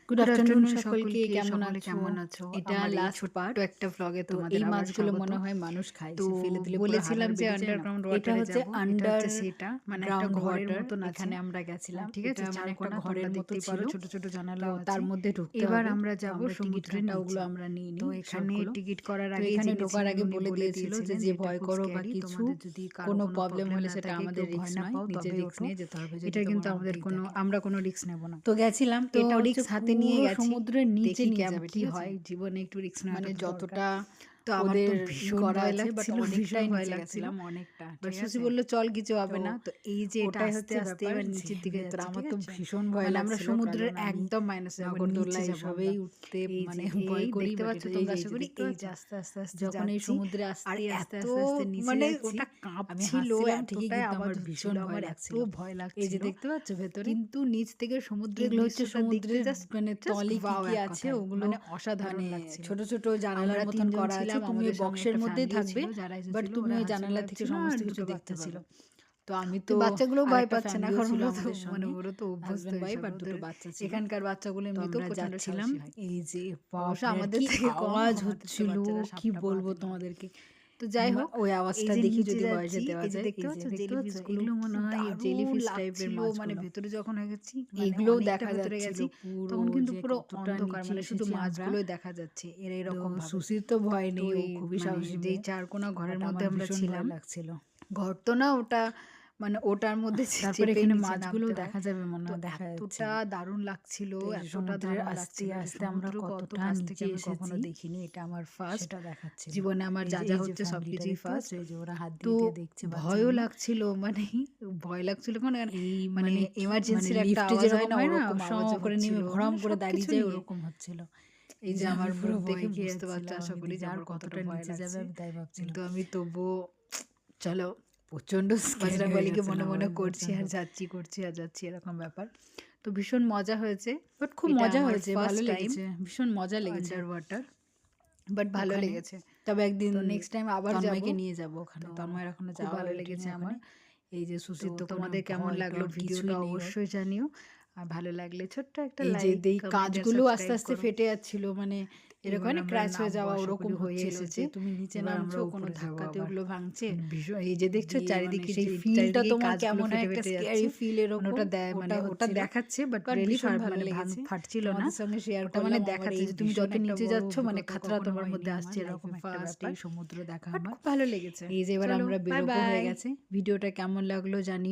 Good good afternoon afternoon সকলকে। সকলকে। কেমন সকলে আছো? কেমন আছো? এটা আমার এই লাস্ট ছোট্ট পার্ট। একটা ভ্লগে তো তোমাদের এই আবার মাছগুলো স্বাগত। মনে হয় মানুষ খায়। তো সে ফেলে দিলে পুরো হাড় বলেছিলাম হাড় যে বেরিয়ে যায় না? আন্ডারগ্রাউন্ড এটা ওয়াটারে হচ্ছে যাব। এটা হচ্ছে সেটা মানে একটা গ্রাউন্ড ঘরের ওয়াটার। মতন আছে। এখানে আমরা গেছিলাম। ঠিক আছে, এটা মানে একটা চারকোনা ঘরের তোমরা মতো দেখতেই ছিল। পারো, ছোট ছোট তো জানালাও তার আছে। মধ্যে ঢুকতে এবার হবে। আমরা তো যাব আমরা টিকিট সমুদ্রের কাটা নিচে। ওগুলো আমরা নিইনি তো এখানে সবগুলো। টিকিট করার তো আগে এখানে যিনি ঢোকার ছিলেন আগে উনি বলে বলে দিয়েছিল দিয়েছিলেন যে যে এটা ভয় খুব করো বা স্ক্যারি, কিছু তোমাদের যদি কারো কোনো কোনো প্রবলেম প্রবলেম হলে না সেটা থাকে, আমাদের কেউ রিস্ক ভয় না নয়, পাও নিজে তবে রিস্ক ওঠো। নিয়ে যেতে হবে যদি এটা তোমার কিন্তু আমাদের মধ্যেই কোনো, থাকে। আমরা কোনো রিস্ক নেব না। তো গেছিলাম, তো এটা হচ্ছে রিস্ক হাতে নিয়ে পুরো গেছি। সমুদ্রের নিচে দেখি নিয়ে কেমন যাবে, কি ঠিক আছে? হয়। জীবনে একটু রিস্ক নেওয়াটা মানে তো দরকার। যতটা তো আমার তো ওদের ভীষণ করা ভয় আছে, বাট লাগছিল, ভীষণ অনেকটাই ভয় নিচে লাগছিল। গেছিলাম, অনেকটা। বাট ঠিক সুসি আছে। বলল চল কিছু তো হবে না। তো এই যে এটা ওটাই আস্তে হচ্ছে আস্তে ব্যাপার এবার যে নিচের দিকে তো যাচ্ছে, আমার ঠিক তো আছে? ভীষণ ভয় মানে আমরা লাগছিল, সমুদ্রের কারণ আমি একদম মাইনাসে যাবো, নিচে নাগরদোল্লা যাবো আমরা। এসবেই উঠতে এই মানে যে ভয় এই করি, দেখতে বাট পাচ্ছ এটা তোমরা, এই আশা যে করি দেখতে এই পাচ্ছ, যে আস্তে আস্তে আস্তে যখন এই যাচ্ছি। সমুদ্রে আর আস্তে এত আস্তে আস্তে নিচে মানে যাচ্ছি, ওটা আমি কাঁপছিল, হাসছিলাম ঠিকই, এতটাই কিন্তু আওয়াজ আমার হচ্ছিল, ভীষণ আমার ভয় এত লাগছিল। ভয় এই যে লাগছিল। দেখতে পাচ্ছ ভেতরে, কিন্তু নিচ থেকে সমুদ্রের এগুলো হচ্ছে দৃশ্যটা দেখতে সমুদ্রের জাস্ট মানে জাস্ট তলে কি ওয়াও কি এক আছে কথায়, ওগুলো, মানে অসাধারণ মানে লাগছিল। ছোট ছোট জানালার আমরা মতন ৩ জন করা আছে। ছিলাম, তুমি ওই আমাদের সঙ্গে বক্সের একটা মধ্যেই ফ্যামিলিও থাকবে, ছিল যারা বাট এসেছিল। তুমি ওরা ওই হাসব্যান্ড জানালা ওয়াইফ থেকে ছিল আর সমস্ত কিছু ২ টো দেখতে বাচ্চা ছিল। পাবে। তো আমি তো তো বাচ্চাগুলোও ভয় আরেকটা পাচ্ছে না, ফ্যামিলিও কারণ ছিল ওরা তো আমাদের মানে সঙ্গে, ওরা তো অভ্যস্ত হাজবেন্ড ওয়াইফ এসব। আর দুটো ওদের বাচ্চা ছিল। এখানকার বাচ্চাগুলো তো এমনিতেও আমরা প্রচণ্ড যাচ্ছিলাম। সাহসী হয়। এই যে অবশ্য বাপরে আমাদের কি থেকে কম, আওয়াজ আমাদের তো হচ্ছিল, বাচ্চারা কি সাপটা পা বলবো থেকে ধরে। তোমাদেরকে। তো যাই হোক, ওই এই আওয়াজটা যে দেখি নিচে যদি ভয়েসে যাচ্ছি, দেওয়া এই যে যায়। দেখতে এই পাচ্ছ যে দেখতে পাচ্ছ, জেলিফিশগুলো, এগুলো কি মনে হয় দারুণ জেলিফিশ টাইপের লাগছিল। মানে মাছগুলো। ভেতরে যখন হয়ে গেছি, মানে এগুলোও অনেকটা দেখা ভেতরে যাচ্ছিল গেছি, পুরো, তখন কিন্তু যে পুরো কতটা অন্ধকার, নিচে মানে শুধু এসেছি আমরা। মাছগুলোই দেখা যাচ্ছে তো এরকম ভাবে। সুসির তো ভয় তো নেই, ও এই খুবই মানে সাহসী যেই মেয়ে, চারকোনা ঘরের বাট মধ্যে আমার আমরা ভীষণ ভয় ছিলাম, লাগছিল। ঘর তো না ওটা, মানে ওটার মধ্যে তারপরে চেপে এখানে নিচে মাছগুলোও নামতে হয়। দেখা যাবে মনে তো হয়, দেখা এতটা যাচ্ছিল। দারুণ লাগছিল, তো এই যে এতটা সমুদ্রের দারুণ আস্তে লাগছিল যে আস্তে আমরা সমুদ্রকে অত কতটা কাছ থেকে নিচে আমি কখনো এসেছি দেখিনি। এটা আমার ফার্স্ট সেটা দেখাচ্ছিল। জীবনে, আমার এই যা যে যা এই যে হচ্ছে ফ্যামিলিটা সবকিছুই দেখতে পাচ্ছ, ফার্স্ট। এই যে ওরা হাত তো দিয়ে দিয়ে দেখছে ভয়ও বাচ্চাগুলো। লাগছিল, মানে ভয় লাগছিল এই মানে মানে মানে এমার্জেন্সির একটা লিফটে আওয়াজ হয় যেরকম না, হয় না, ওরকম স আওয়াজও করে নেমে হচ্ছিল, ভড়াম মানে করে দাঁড়িয়ে সবকিছু যায়, নিয়ে। ওরকম হচ্ছিল। এই যে যে আমার আমি মুখ পুরো দেখে ভয় খেয়ে বুঝতে পারছো যাচ্ছিলাম, আশা আমি করি যে যে আর আমার কতটা কতটা ভয় নিচে যাবে লাগছে। আমি তাই ভাবছিলাম। কিন্তু আমি তবুও চলো, প্রচন্ড স্ক্যারি হয়ে বজরংবলীকে মনে গেছিলাম মনে আমি করছি প্রচন্ড। আর যাচ্ছি, করছি আর যাচ্ছি, এরকম ব্যাপার। তো ভীষণ মজা হয়েছে, বাট খুব এটা মজা আমার হয়েছে, ভালো ফার্স্ট টাইম লেগেছে, ভীষণ মজা লেগেছে আন্ডার ওয়াটার, বাট ভালো ওখানে। লেগেছে। তবে একদিন তো নেক্সট টাইম আবার যাব। তন্ময়কে নিয়ে যাব ওখানে, তো তন্ময়ের এখনো খুব যাওয়া ভালো হয়ে ওঠেনি লেগেছে ওখানে। আমার। এই যে তো সুশীর তো কোনো তোমাদের কেমন ভয় লাগলো টর ভিডিওটা কিছুই নেই ওর। অবশ্যই জানিও। আর ভালো লাগলে ছোট্ট একটা এই যে লাইক, এই কমেন্ট আর কাঁচগুলো আস্তে সাবস্ক্রাইব আস্তে করো। ফেটে যাচ্ছিল, মানে এরকম এবার হয় না, আমরা ক্র্যাশ হয়ে নামবো, যাওয়া আশা ওরকম করি হয়ে হচ্ছিল, এসেছে। যে তুমি নিচে এবার আমরা নামছো কোনো উপরে যাবো ধাক্কাতে আবার। ওগুলো ভাঙছে। মানে ভীষণ, এই যে দেখছো দিয়ে মানে চারিদিকে, সেই যে ফিলটা চারিদিকে তোমার কাঁচগুলো কেমন হয়, ফেটে একটা ফেটে স্ক্যারি যাচ্ছে, ফিল মানে এরকম, মানে ওটা হচ্ছিল। দেখাচ্ছে, বাট বাট রিয়েলি ভীষণ ভালো মানে লেগেছে। ফাটছিল না। তোমাদের সঙ্গে শেয়ার ওটা মানে করলাম আমার দেখাচ্ছে এই যে তুমি ভীষণ যত একটা নিচে বড় যাচ্ছ, মানে অভিজ্ঞতা, খাতরা কখনো তোমার হয়নি মধ্যে আমার আসছে, এরকম লাইফে, একটা ফার্স্ট ব্যাপার। এই সমুদ্র দেখা বাট আমার। খুব ভালো লেগেছে। এই যে এবার চলো, আমরা বাই বেরোবো হয়ে বাই। গেছে, ভিডিওটা কেমন লাগলো জানিও।